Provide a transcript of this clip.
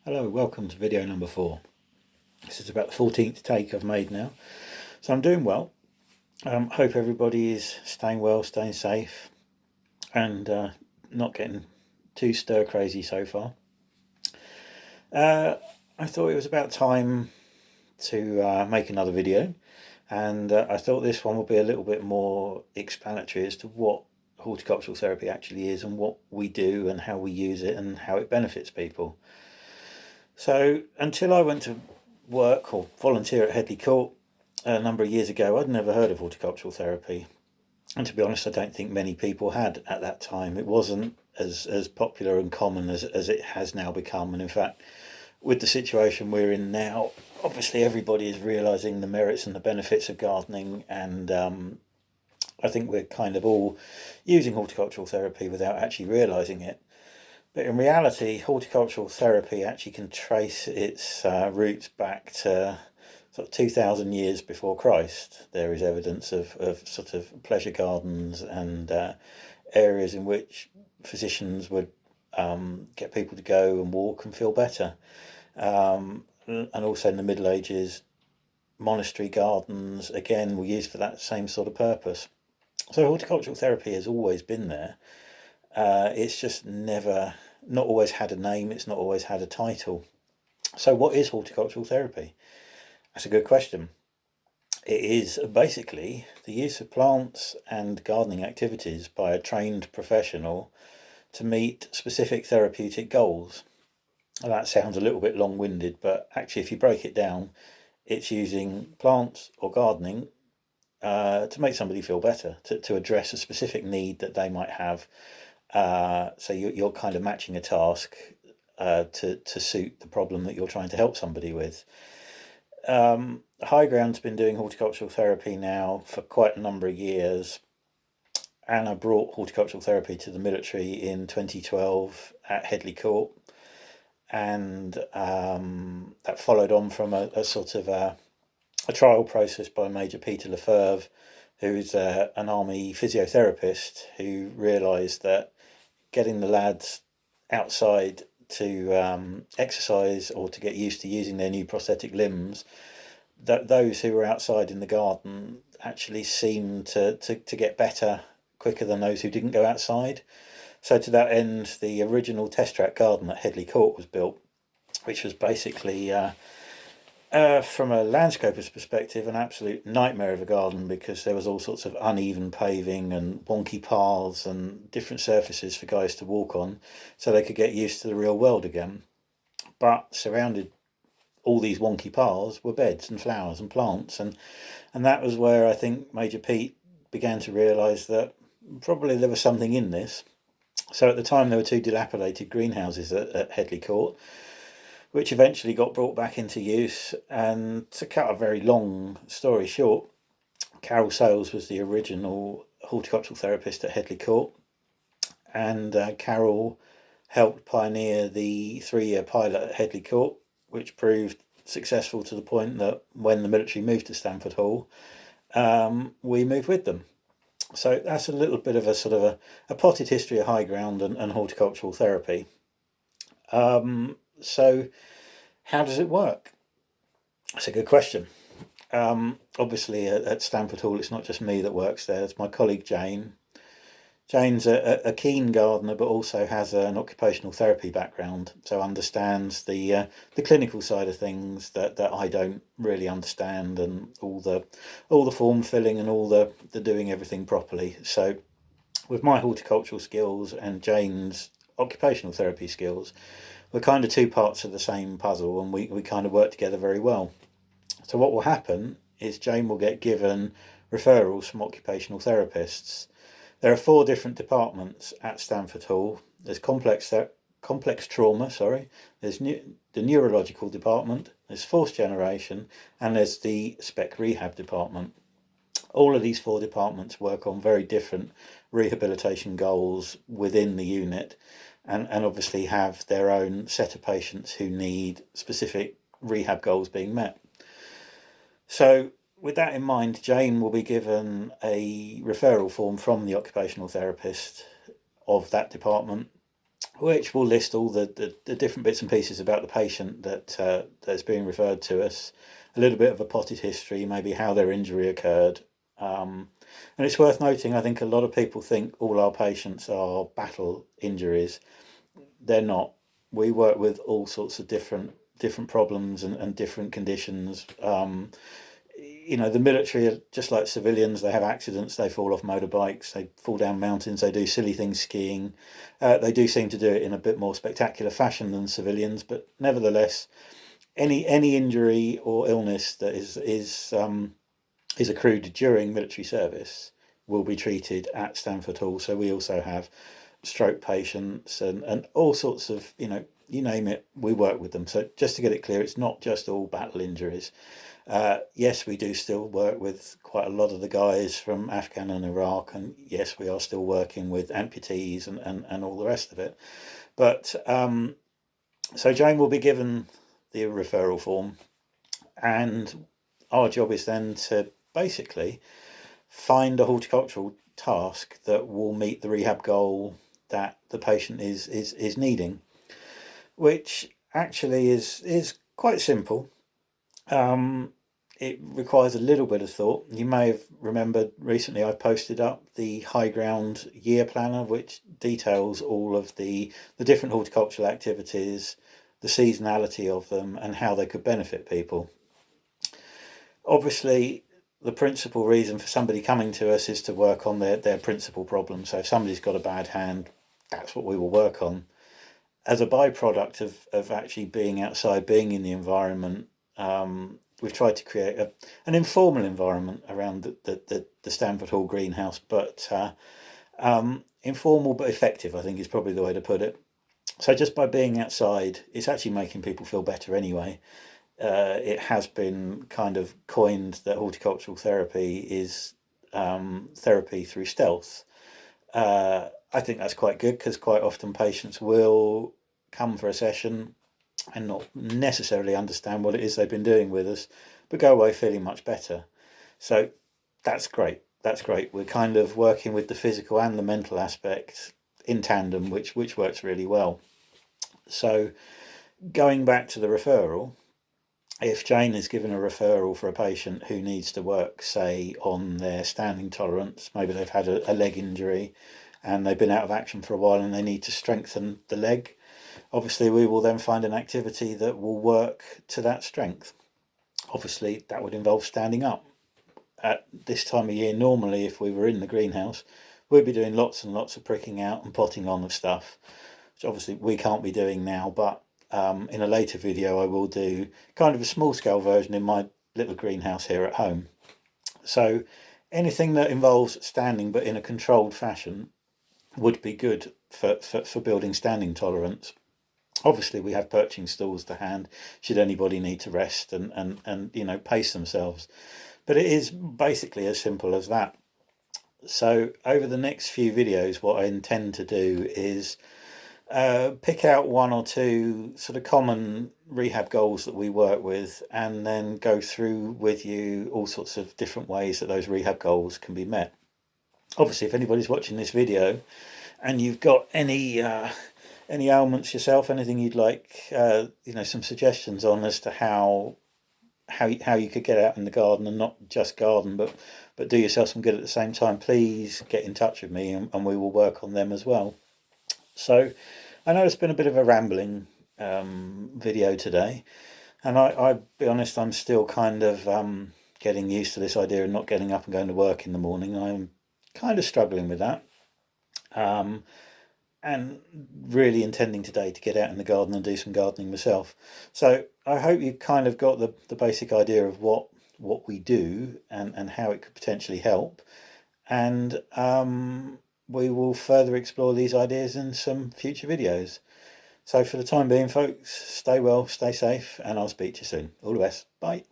Hello, welcome to video number 4. This is about the 14th take I've made now. So I'm doing well. Hope everybody is staying well, staying safe, and not getting too stir crazy so far. I thought it was about time to make another video, and I thought this one would be a little bit more explanatory as to what horticultural therapy actually is and what we do and how we use it and how it benefits people. So until I went to work or volunteer at Headley Court a number of years ago, I'd never heard of horticultural therapy. And to be honest, I don't think many people had at that time. It wasn't as popular and common as it has now become. And in fact, with the situation we're in now, obviously everybody is realising the merits and the benefits of gardening, and I think we're kind of all using horticultural therapy without actually realising it. But in reality, horticultural therapy actually can trace its roots back to sort of 2,000 years before Christ. There is evidence of sort of pleasure gardens and areas in which physicians would get people to go and walk and feel better. And also in the Middle Ages, monastery gardens, again, were used for that same sort of purpose. So horticultural therapy has always been there. It's just not always had a name, it's not always had a title. So what is horticultural therapy? That's a good question. It is basically the use of plants and gardening activities by a trained professional to meet specific therapeutic goals. And that sounds a little bit long-winded, but actually if you break it down, it's using plants or gardening to make somebody feel better, to address a specific need that they might have. So you're kind of matching a task to suit the problem that you're trying to help somebody with. HighGround's been doing horticultural therapy now for quite a number of years, and I brought horticultural therapy to the military in 2012 at Headley Court, and that followed on from a sort of a trial process by Major Peter Lefebvre, who's an army physiotherapist, who realised that getting the lads outside to exercise or to get used to using their new prosthetic limbs, that those who were outside in the garden actually seemed to get better quicker than those who didn't go outside. So to that end, the original test track garden at Headley Court was built, which was basically from a landscaper's perspective, an absolute nightmare of a garden, because there was all sorts of uneven paving and wonky paths and different surfaces for guys to walk on so they could get used to the real world again. But surrounded all these wonky paths were beds and flowers and plants, and that was where I think Major Pete began to realise that probably there was something in this. So at the time there were 2 dilapidated greenhouses at Headley Court, which eventually got brought back into use. And to cut a very long story short, Carol Sales was the original horticultural therapist at Headley Court, and Carol helped pioneer the 3-year pilot at Headley Court, which proved successful to the point that when the military moved to Stamford Hall, we moved with them. So that's a little bit of a sort of a potted history of HighGround and horticultural therapy. So how does it work? That's a good question. Obviously at Stamford Hall, it's not just me that works there, it's my colleague Jane. Jane's a keen gardener, but also has an occupational therapy background, so understands the clinical side of things that I don't really understand, and all the form filling and all the doing everything properly. So with my horticultural skills and Jane's occupational therapy skills, we're kind of 2 parts of the same puzzle, and we kind of work together very well. So what will happen is Jane will get given referrals from occupational therapists. There are 4 different departments at Stamford Hall. There's complex trauma, there's the neurological department, there's force generation, and there's the spec rehab department. All of these 4 departments work on very different rehabilitation goals within the unit, and obviously have their own set of patients who need specific rehab goals being met. So with that in mind, Jane will be given a referral form from the occupational therapist of that department, which will list all the different bits and pieces about the patient that's being referred to us, a little bit of a potted history, maybe how their injury occurred. And it's worth noting, I think a lot of people think all our patients are battle injuries. They're not. We work with all sorts of different problems and different conditions. The military are just like civilians. They have accidents, they fall off motorbikes, they fall down mountains, they do silly things skiing. They do seem to do it in a bit more spectacular fashion than civilians, but nevertheless, any injury or illness that is accrued during military service will be treated at Stamford Hall. So we also have stroke patients and all sorts of, you name it, we work with them. So just to get it clear, it's not just all battle injuries. Yes, we do still work with quite a lot of the guys from Afghan and Iraq, and yes, we are still working with amputees and all the rest of it. But so Jane will be given the referral form, and our job is then to basically find a horticultural task that will meet the rehab goal that the patient is needing, which actually is quite simple. It requires a little bit of thought. You may have remembered recently I posted up the HighGround year planner, which details all of the different horticultural activities, the seasonality of them, and how they could benefit people. Obviously, the principal reason for somebody coming to us is to work on their principal problem. So if somebody's got a bad hand, that's what we will work on. As a byproduct of actually being outside, being in the environment, we've tried to create an informal environment around the Stamford Hall greenhouse, but informal but effective, I think, is probably the way to put it. So just by being outside, it's actually making people feel better anyway. It has been kind of coined that horticultural therapy is therapy through stealth. I think that's quite good because quite often patients will come for a session and not necessarily understand what it is they've been doing with us, but go away feeling much better. So that's great. That's great. We're kind of working with the physical and the mental aspect in tandem, which works really well. So going back to the referral, if Jane is given a referral for a patient who needs to work, say, on their standing tolerance, maybe they've had a leg injury and they've been out of action for a while and they need to strengthen the leg, obviously we will then find an activity that will work to that strength. Obviously that would involve standing up. At this time of year, normally if we were in the greenhouse, we'd be doing lots and lots of pricking out and potting on of stuff, which obviously we can't be doing now, but in a later video I will do kind of a small scale version in my little greenhouse here at home. So anything that involves standing but in a controlled fashion would be good for building standing tolerance. Obviously we have perching stools to hand should anybody need to rest and pace themselves, but it is basically as simple as that. So over the next few videos what I intend to do is pick out one or two sort of common rehab goals that we work with and then go through with you all sorts of different ways that those rehab goals can be met. Obviously if anybody's watching this video and you've got any ailments yourself, anything you'd like some suggestions on as to how you could get out in the garden and not just garden but do yourself some good at the same time, please get in touch with me and we will work on them as well. So I know it's been a bit of a rambling video today, and I'll be honest, I'm still kind of getting used to this idea of not getting up and going to work in the morning. I'm kind of struggling with that, and really intending today to get out in the garden and do some gardening myself. So I hope you kind of got the basic idea of what we do and how it could potentially help, and we will further explore these ideas in some future videos. So for the time being, folks, stay well, stay safe, and I'll speak to you soon. All the best. Bye.